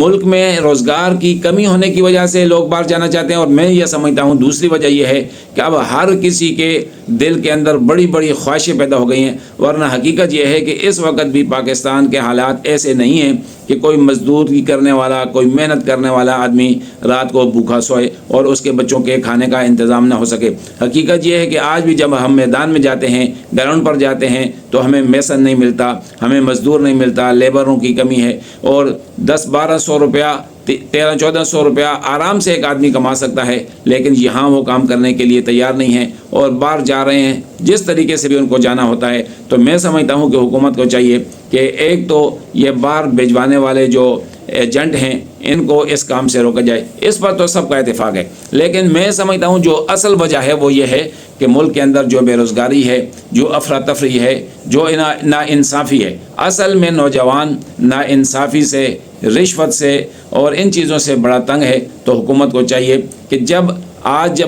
ملک میں روزگار کی کمی ہونے کی وجہ سے لوگ باہر جانا چاہتے ہیں، اور میں یہ سمجھتا ہوں دوسری وجہ یہ ہے کہ اب ہر کسی کے دل کے اندر بڑی بڑی خواہشیں پیدا ہو گئی ہیں، ورنہ حقیقت یہ ہے کہ اس وقت بھی پاکستان کے حالات ایسے نہیں ہیں کہ کوئی مزدوری کرنے والا، کوئی محنت کرنے والا آدمی رات کو بھوکا سوئے اور اس کے بچوں کے کھانے کا انتظام نہ ہو سکے۔ حقیقت یہ ہے کہ آج بھی جب ہم میدان میں جاتے ہیں، گراؤنڈ پر جاتے ہیں، تو ہمیں میسن نہیں ملتا، ہمیں مزدور نہیں ملتا، لیبروں کی کمی ہے، اور 10-1200 روپیہ 1300-1400 روپیہ آرام سے ایک آدمی کما سکتا ہے، لیکن یہاں وہ کام کرنے کے لیے تیار نہیں ہیں اور باہر جا رہے ہیں جس طریقے سے بھی ان کو جانا ہوتا ہے۔ تو میں سمجھتا ہوں کہ حکومت کو چاہیے کہ ایک تو یہ باہر بھیجوانے والے جو ایجنٹ ہیں ان کو اس کام سے روکا جائے، اس پر تو سب کا اتفاق ہے، لیکن میں سمجھتا ہوں جو اصل وجہ ہے وہ یہ ہے کہ ملک کے اندر جو بے روزگاری ہے، جو افراتفری ہے، جو ناانصافی ہے، اصل میں نوجوان ناانصافی سے، رشوت سے اور ان چیزوں سے بڑا تنگ ہے۔ تو حکومت کو چاہیے کہ جب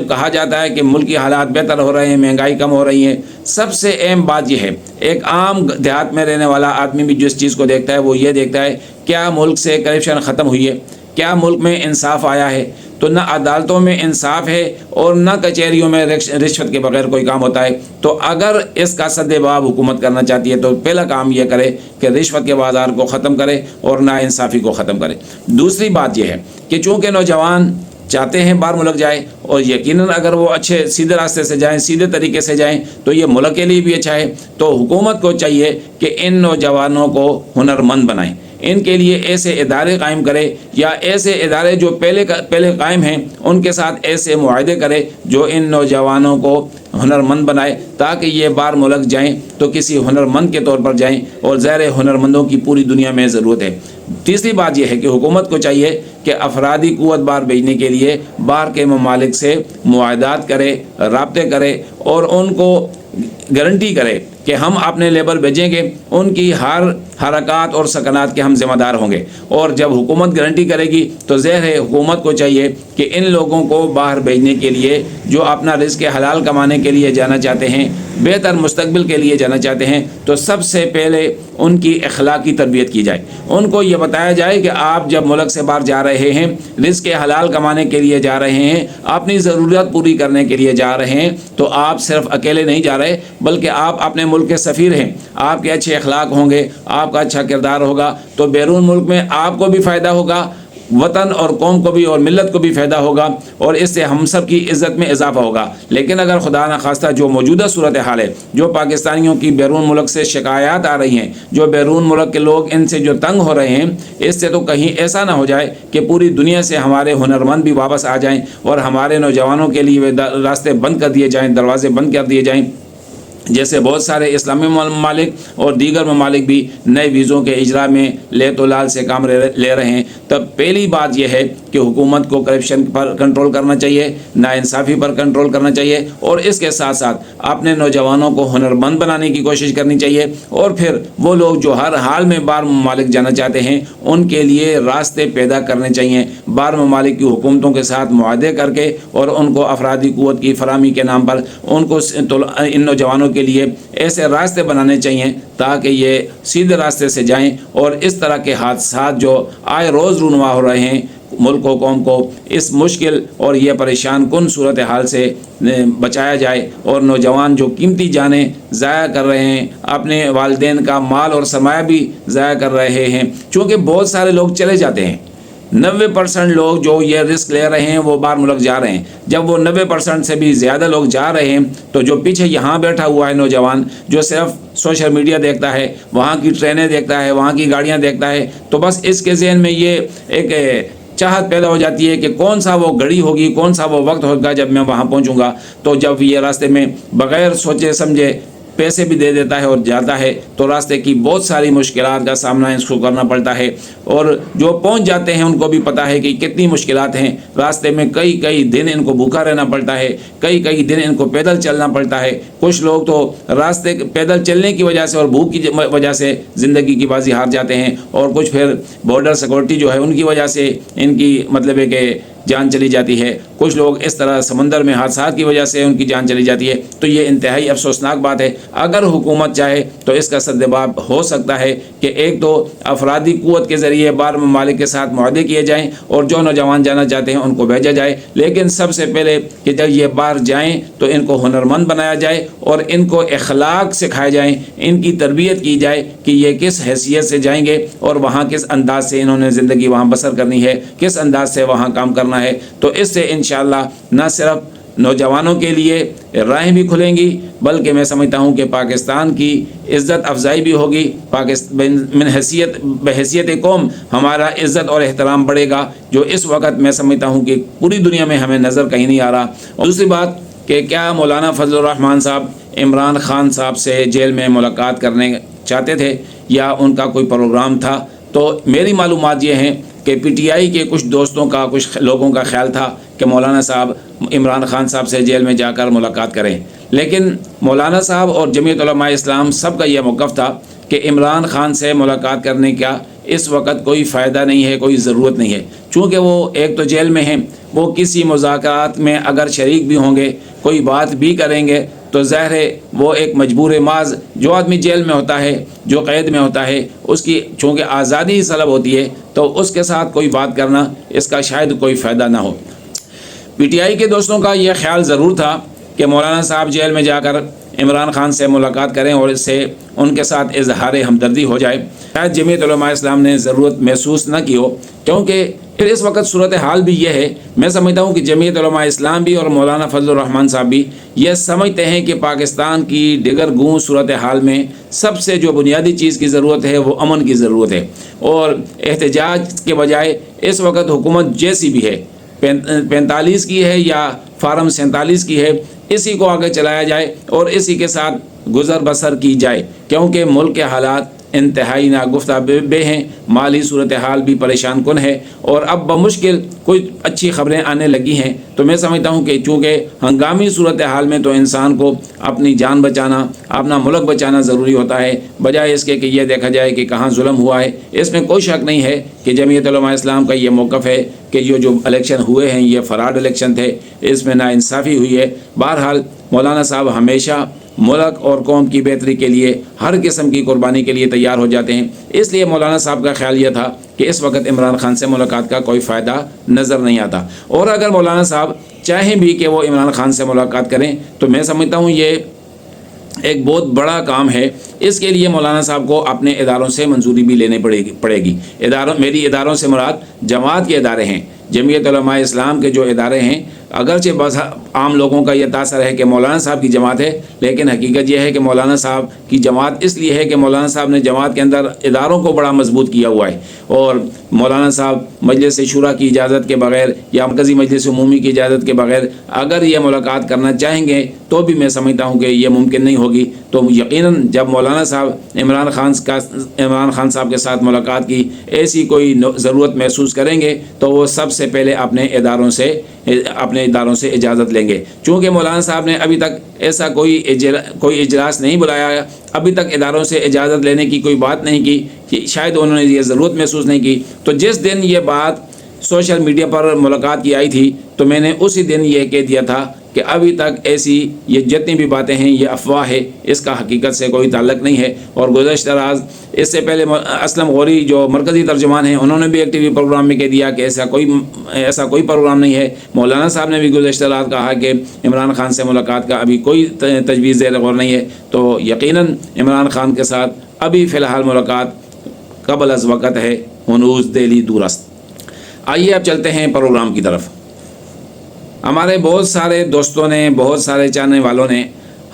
کہا جاتا ہے کہ ملکی حالات بہتر ہو رہے ہیں، مہنگائی کم ہو رہی ہے، سب سے اہم بات یہ ہے، ایک عام دیہات میں رہنے والا آدمی بھی جس چیز کو دیکھتا ہے وہ یہ دیکھتا ہے کیا ملک سے کرپشن ختم ہوئی ہے، کیا ملک میں انصاف آیا ہے۔ تو نہ عدالتوں میں انصاف ہے اور نہ کچہریوں میں رشوت کے بغیر کوئی کام ہوتا ہے۔ تو اگر اس کا سدباب حکومت کرنا چاہتی ہے تو پہلا کام یہ کرے کہ رشوت کے بازار کو ختم کرے اور ناانصافی کو ختم کرے۔ دوسری بات یہ ہے کہ چونکہ نوجوان چاہتے ہیں باہر ملک جائے، اور یقیناً اگر وہ اچھے سیدھے راستے سے جائیں، سیدھے طریقے سے جائیں تو یہ ملک کے لیے بھی اچھا ہے۔ تو حکومت کو چاہیے کہ ان نوجوانوں کو ہنرمند بنائیں، ان کے لیے ایسے ادارے قائم کرے، یا ایسے ادارے جو پہلے قائم ہیں ان کے ساتھ ایسے معاہدے کرے جو ان نوجوانوں کو ہنرمند بنائے، تاکہ یہ باہر ملک جائیں تو کسی ہنرمند کے طور پر جائیں، اور ظاہر ہنرمندوں کی پوری دنیا میں ضرورت ہے۔ تیسری بات یہ ہے کہ حکومت کو چاہیے کہ افرادی قوت باہر بھیجنے کے لیے باہر کے ممالک سے معاہدات کرے، رابطے کرے، اور ان کو گارنٹی کرے کہ ہم اپنے لیبر بھیجیں گے، ان کی ہر حرکات اور سکنات کے ہم ذمہ دار ہوں گے۔ اور جب حکومت گارنٹی کرے گی تو ظاہر ہے حکومت کو چاہیے کہ ان لوگوں کو باہر بھیجنے کے لیے، جو اپنا رزق حلال کمانے کے لیے جانا چاہتے ہیں، بہتر مستقبل کے لیے جانا چاہتے ہیں، تو سب سے پہلے ان کی اخلاقی تربیت کی جائے۔ ان کو یہ بتایا جائے کہ آپ جب ملک سے باہر جا رہے ہیں، رزق حلال کمانے کے لیے جا رہے ہیں، اپنی ضرورت پوری کرنے کے لیے جا رہے ہیں، تو آپ صرف اکیلے نہیں جا رہے بلکہ آپ اپنے ملک کے سفیر ہیں۔ آپ کے اچھے اخلاق ہوں گے، آپ کا اچھا کردار ہوگا، تو بیرون ملک میں آپ کو بھی فائدہ ہوگا، وطن اور قوم کو بھی اور ملت کو بھی فائدہ ہوگا، اور اس سے ہم سب کی عزت میں اضافہ ہوگا۔ لیکن اگر خدا نخواستہ جو موجودہ صورتحال ہے، جو پاکستانیوں کی بیرون ملک سے شکایات آ رہی ہیں، جو بیرون ملک کے لوگ ان سے جو تنگ ہو رہے ہیں، اس سے تو کہیں ایسا نہ ہو جائے کہ پوری دنیا سے ہمارے ہنرمند بھی واپس آ جائیں اور ہمارے نوجوانوں کے لیے راستے بند کر دیے جائیں، دروازے بند کر دیے جائیں، جیسے بہت سارے اسلامی ممالک اور دیگر ممالک بھی نئے ویزوں کے اجرا میں لیت و لال سے کام لے رہے ہیں۔ تب پہلی بات یہ ہے کہ حکومت کو کرپشن پر کنٹرول کرنا چاہیے، ناانصافی پر کنٹرول کرنا چاہیے، اور اس کے ساتھ ساتھ اپنے نوجوانوں کو ہنرمند بنانے کی کوشش کرنی چاہیے، اور پھر وہ لوگ جو ہر حال میں باہر ممالک جانا چاہتے ہیں ان کے لیے راستے پیدا کرنے چاہیے، باہر ممالک کی حکومتوں کے ساتھ معاہدے کر کے، اور ان کو افرادی قوت کی فراہمی کے نام پر ان کو ان نوجوانوں کے لیے ایسے راستے بنانے چاہیے تاکہ یہ سیدھے راستے سے جائیں، اور اس طرح کے حادثات جو آئے روز رونما ہو رہے ہیں ملک و قوم کو، اس مشکل اور یہ پریشان کن صورتحال سے بچایا جائے، اور نوجوان جو قیمتی جانیں ضائع کر رہے ہیں، اپنے والدین کا مال اور سرمایہ بھی ضائع کر رہے ہیں، چونکہ بہت سارے لوگ چلے جاتے ہیں، 90% لوگ جو یہ رسک لے رہے ہیں وہ باہر ملک جا رہے ہیں۔ جب وہ 90% سے بھی زیادہ لوگ جا رہے ہیں تو جو پیچھے یہاں بیٹھا ہوا ہے نوجوان، جو صرف سوشل میڈیا دیکھتا ہے، وہاں کی ٹرینیں دیکھتا ہے، وہاں کی گاڑیاں دیکھتا ہے، تو بس اس کے ذہن میں یہ ایک چاہت پیدا ہو جاتی ہے کہ کون سا وہ گھڑی ہوگی، کون سا وہ وقت ہوگا جب میں وہاں پہنچوں گا۔ تو جب یہ راستے میں بغیر سوچے سمجھے پیسے بھی دے دیتا ہے اور جاتا ہے، تو راستے کی بہت ساری مشکلات کا سامنا اس کو کرنا پڑتا ہے، اور جو پہنچ جاتے ہیں ان کو بھی پتہ ہے کہ کتنی مشکلات ہیں راستے میں۔ کئی دن ان کو بھوکا رہنا پڑتا ہے، کئی دن ان کو پیدل چلنا پڑتا ہے۔ کچھ لوگ تو راستے پیدل چلنے کی وجہ سے اور بھوک کی وجہ سے زندگی کی بازی ہار جاتے ہیں، اور کچھ پھر بارڈر سیکورٹی جو ہے ان کی وجہ سے ان کی مطلب ہے کہ جان چلی جاتی ہے، کچھ لوگ اس طرح سمندر میں حادثات کی وجہ سے ان کی جان چلی جاتی ہے، تو یہ انتہائی افسوسناک بات ہے۔ اگر حکومت چاہے تو اس کا سدباب ہو سکتا ہے کہ ایک تو افرادی قوت کے ذریعے باہر ممالک کے ساتھ معاہدے کیے جائیں اور جو نوجوان جانا چاہتے ہیں ان کو بھیجا جائے، لیکن سب سے پہلے کہ جب یہ باہر جائیں تو ان کو ہنرمند بنایا جائے اور ان کو اخلاق سکھائے جائیں، ان کی تربیت کی جائے کہ یہ کس حیثیت سے جائیں گے اور وہاں کس انداز سے انہوں نے زندگی وہاں بسر کرنی ہے، کس انداز سے وہاں کام کرنا ہے۔ تو اس سے انشاءاللہ نہ صرف نوجوانوں کے لیے راہیں بھی کھلیں گی، بلکہ میں سمجھتا ہوں کہ پاکستان کی عزت افزائی بھی ہوگی، بحیثیت قوم ہمارا عزت اور احترام بڑھے گا، جو اس وقت میں سمجھتا ہوں کہ پوری دنیا میں ہمیں نظر کہیں نہیں آ رہا۔ اور دوسری بات کہ کیا مولانا فضل الرحمان صاحب عمران خان صاحب سے جیل میں ملاقات کرنے چاہتے تھے یا ان کا کوئی پروگرام تھا؟ تو میری معلومات یہ ہیں کہ پی ٹی آئی کے کچھ دوستوں کا، کچھ لوگوں کا خیال تھا کہ مولانا صاحب عمران خان صاحب سے جیل میں جا کر ملاقات کریں، لیکن مولانا صاحب اور جمعیت علماء اسلام سب کا یہ موقف تھا کہ عمران خان سے ملاقات کرنے کا اس وقت کوئی فائدہ نہیں ہے، کوئی ضرورت نہیں ہے، چونکہ وہ ایک تو جیل میں ہیں، وہ کسی مذاکرات میں اگر شریک بھی ہوں گے، کوئی بات بھی کریں گے تو ظاہر ہے وہ ایک مجبور ماض، جو آدمی جیل میں ہوتا ہے، جو قید میں ہوتا ہے، اس کی چونکہ آزادی ہی سلب ہوتی ہے، تو اس کے ساتھ کوئی بات کرنا اس کا شاید کوئی فائدہ نہ ہو۔ پی ٹی آئی کے دوستوں کا یہ خیال ضرور تھا کہ مولانا صاحب جیل میں جا کر عمران خان سے ملاقات کریں اور اس سے ان کے ساتھ اظہار ہمدردی ہو جائے۔ شاید جمعیت علماء اسلام نے ضرورت محسوس نہ کی ہو، کیونکہ پھر اس وقت صورتحال بھی یہ ہے، میں سمجھتا ہوں کہ جمعیت علماء اسلام بھی اور مولانا فضل الرحمان صاحب بھی یہ سمجھتے ہیں کہ پاکستان کی ڈگر گوں صورتحال میں سب سے جو بنیادی چیز کی ضرورت ہے وہ امن کی ضرورت ہے، اور احتجاج کے بجائے اس وقت حکومت جیسی بھی ہے، 45 کی ہے یا فارم 47 کی ہے، اسی کو آگے چلایا جائے اور اسی کے ساتھ گزر بسر کی جائے، کیونکہ ملک کے حالات انتہائی ناگفتہ بے ہیں، مالی صورتحال بھی پریشان کن ہے، اور اب بمشکل کوئی اچھی خبریں آنے لگی ہیں۔ تو میں سمجھتا ہوں کہ چونکہ ہنگامی صورتحال میں تو انسان کو اپنی جان بچانا، اپنا ملک بچانا ضروری ہوتا ہے، بجائے اس کے کہ یہ دیکھا جائے کہ کہاں ظلم ہوا ہے۔ اس میں کوئی شک نہیں ہے کہ جمعیت علماء اسلام کا یہ موقف ہے کہ یہ جو الیکشن ہوئے ہیں یہ فراڈ الیکشن تھے، اس میں ناانصافی ہوئی ہے۔ بہرحال مولانا صاحب ہمیشہ ملک اور قوم کی بہتری کے لیے ہر قسم کی قربانی کے لیے تیار ہو جاتے ہیں، اس لیے مولانا صاحب کا خیال یہ تھا کہ اس وقت عمران خان سے ملاقات کا کوئی فائدہ نظر نہیں آتا، اور اگر مولانا صاحب چاہیں بھی کہ وہ عمران خان سے ملاقات کریں تو میں سمجھتا ہوں یہ ایک بہت بڑا کام ہے۔ اس کے لیے مولانا صاحب کو اپنے اداروں سے منظوری بھی لینے پڑے گی۔ میری اداروں سے مراد جماعت کے ادارے ہیں، جمعیت علماء اسلام کے جو ادارے ہیں۔ اگرچہ بس عام لوگوں کا یہ تاثر ہے کہ مولانا صاحب کی جماعت ہے، لیکن حقیقت یہ ہے کہ مولانا صاحب کی جماعت اس لیے ہے کہ مولانا صاحب نے جماعت کے اندر اداروں کو بڑا مضبوط کیا ہوا ہے، اور مولانا صاحب مجلس شورا کی اجازت کے بغیر یا مرکزی مجلس عمومی کی اجازت کے بغیر اگر یہ ملاقات کرنا چاہیں گے تو بھی میں سمجھتا ہوں کہ یہ ممکن نہیں ہوگی۔ تو یقیناً جب مولانا صاحب عمران خان صاحب کے ساتھ ملاقات کی ایسی کوئی ضرورت محسوس کریں گے تو وہ سب سے پہلے اپنے اداروں سے اجازت لیں گے، چونکہ مولانا صاحب نے ابھی تک ایسا کوئی اجلاس نہیں بلایا، ابھی تک اداروں سے اجازت لینے کی کوئی بات نہیں کی، کہ شاید انہوں نے یہ ضرورت محسوس نہیں کی۔ تو جس دن یہ بات سوشل میڈیا پر ملاقات کی آئی تھی تو میں نے اسی دن یہ کہہ دیا تھا کہ ابھی تک ایسی یہ جتنی بھی باتیں ہیں یہ افواہ ہے، اس کا حقیقت سے کوئی تعلق نہیں ہے۔ اور گزشتہ راز اس سے پہلے اسلم غوری جو مرکزی ترجمان ہیں انہوں نے بھی ایک ٹی وی پروگرام میں کہہ دیا کہ ایسا کوئی پروگرام نہیں ہے۔ مولانا صاحب نے بھی گزشتہ رات کہا کہ عمران خان سے ملاقات کا ابھی کوئی تجویز زیر غور نہیں ہے۔ تو یقیناً عمران خان کے ساتھ ابھی فی الحال ملاقات قبل از وقت ہے، ہنوز دہلی دورست۔ آئیے اب چلتے ہیں پروگرام کی طرف۔ ہمارے بہت سارے دوستوں نے، بہت سارے چاہنے والوں نے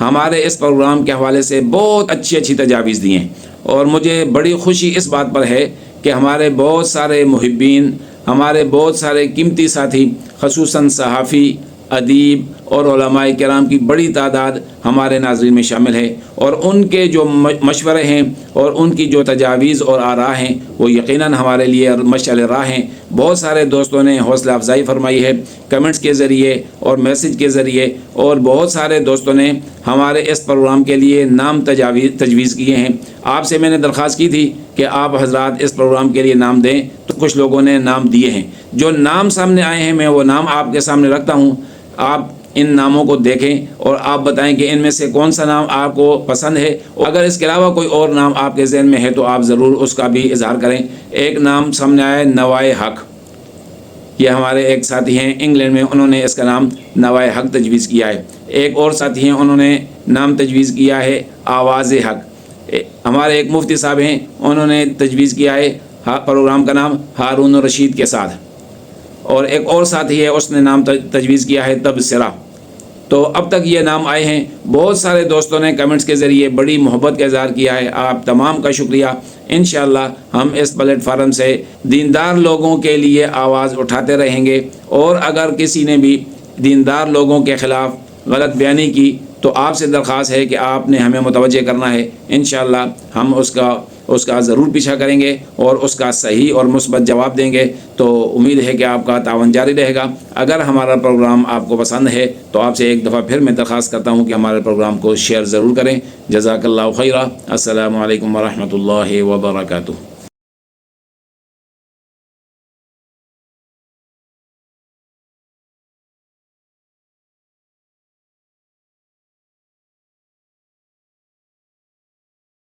ہمارے اس پروگرام کے حوالے سے بہت اچھی تجاویز دی ہیں، اور مجھے بڑی خوشی اس بات پر ہے کہ ہمارے بہت سارے محبین، ہمارے بہت سارے قیمتی ساتھی، خصوصاً صحافی، ادیب اور علماء کرام کی بڑی تعداد ہمارے ناظرین میں شامل ہے، اور ان کے جو مشورے ہیں اور ان کی جو تجاویز اور آراء ہیں وہ یقیناً ہمارے لیے مشعل راہ ہیں، بہت سارے دوستوں نے حوصلہ افزائی فرمائی ہے کمنٹس کے ذریعے اور میسج کے ذریعے، اور بہت سارے دوستوں نے ہمارے اس پروگرام کے لیے نام تجویز کیے ہیں۔ آپ سے میں نے درخواست کی تھی کہ آپ حضرات اس پروگرام کے لیے نام دیں، تو کچھ لوگوں نے نام دیے ہیں۔ جو نام سامنے آئے ہیں میں وہ نام آپ کے سامنے رکھتا ہوں، آپ ان ناموں کو دیکھیں اور آپ بتائیں کہ ان میں سے کون سا نام آپ کو پسند ہے، اور اگر اس کے علاوہ کوئی اور نام آپ کے ذہن میں ہے تو آپ ضرور اس کا بھی اظہار کریں۔ ایک نام سامنے آیا ہے نوائے حق، یہ ہمارے ایک ساتھی ہیں انگلینڈ میں، انہوں نے اس کا نام نوائے حق تجویز کیا ہے۔ ایک اور ساتھی ہیں، انہوں نے نام تجویز کیا ہے آواز حق۔ ہمارے ایک مفتی صاحب ہیں، انہوں نے تجویز کیا ہے پروگرام کا نام ہارون رشید کے ساتھ، اور ایک اور ساتھی ہے اس نے نام تجویز کیا ہے تبصرہ۔ تو اب تک یہ نام آئے ہیں۔ بہت سارے دوستوں نے کمنٹس کے ذریعے بڑی محبت کا اظہار کیا ہے، آپ تمام کا شکریہ۔ انشاءاللہ ہم اس پلیٹ فارم سے دیندار لوگوں کے لیے آواز اٹھاتے رہیں گے، اور اگر کسی نے بھی دیندار لوگوں کے خلاف غلط بیانی کی تو آپ سے درخواست ہے کہ آپ نے ہمیں متوجہ کرنا ہے۔ انشاءاللہ ہم اس کا ضرور پیچھا کریں گے اور اس کا صحیح اور مثبت جواب دیں گے۔ تو امید ہے کہ آپ کا تعاون جاری رہے گا۔ اگر ہمارا پروگرام آپ کو پسند ہے تو آپ سے ایک دفعہ پھر میں درخواست کرتا ہوں کہ ہمارے پروگرام کو شیئر ضرور کریں۔ جزاک اللہ خیرہ۔ السلام علیکم ورحمۃ اللہ وبرکاتہ۔